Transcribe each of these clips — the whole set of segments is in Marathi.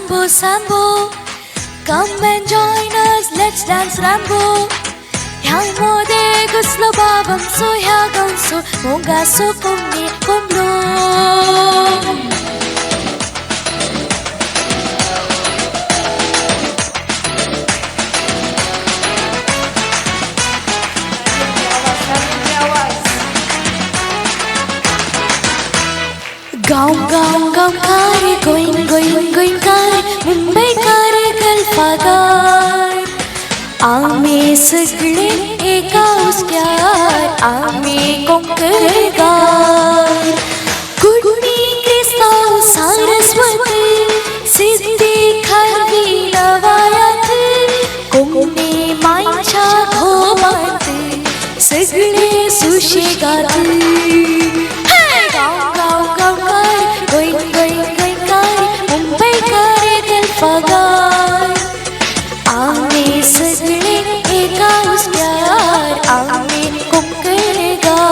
Sambo, Sambo, come and join us, let's dance Rambo. 향모대 kuslo babamso 향건소 뭔가소 꿈니 꿈로 गाँव गाँव गाँव कारी going going going कारी मुंबई कारी गल्फागार आम्ही सगळे एका उसक्यात आम्ही कोंकणगार कुडणी क्रिस्ताव सारस्वती सिद्धी खारवी नवायात कोंकणी मायच्या घोमात सगळे सुशेगात आम्ही सगळे एका उसक्यार आम्ही कोंकणगार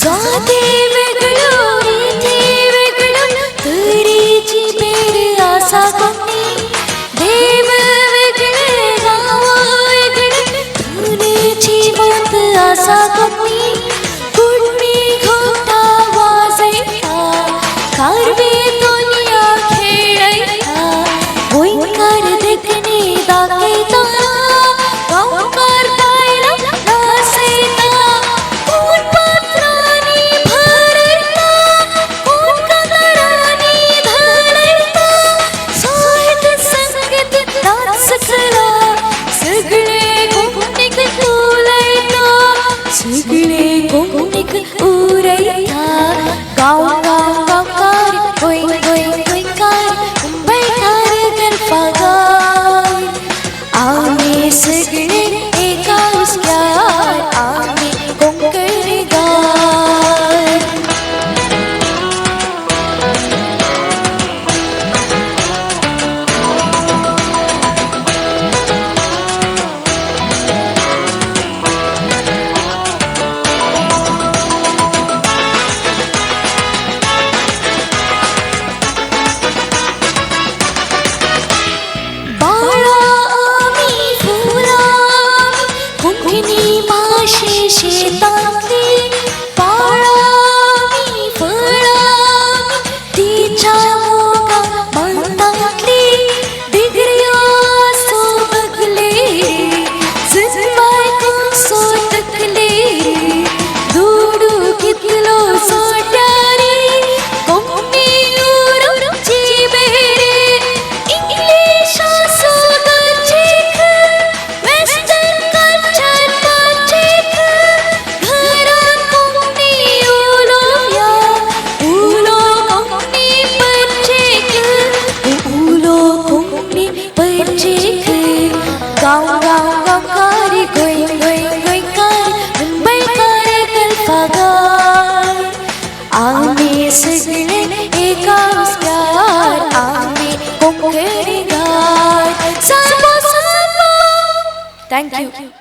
जाते वेगळं इथे वेगळं तरीची बेड आसा कोणी देव वेगळे गाव वेगळे तुनेची मत आसा कोणी कुडणी घोटा वाजयता कारवे दुनिया खेळयता गोंयकार देखणे दाखयता गांवकार बायला नाचयता सगळे कोंकणीक उरयता गांव गांव गांवकार गोंय गोंय गोंयकार मुंबईकार गल्फागार आम्ही सगळे एका उसक्यार आम्ही कोंकणगार शेतातली पाळावी फळावी तिच्या मोगा मनातली डिग्र्यो सो बगले बायको सो तकले दुडू कितलो सोड्यारी कोंकणी उरूची बेरे इंग्लिश सो गचीक वेस्टर्न कल्चर पाचीक गाँव गाँव गाँवकारी गोंय गोंय गोंयकार मुंबईकार गल्फागार आम्ही सगळे एका उसक्यार आम्ही कोंकणगार. Sambo, Sambo. Thank you.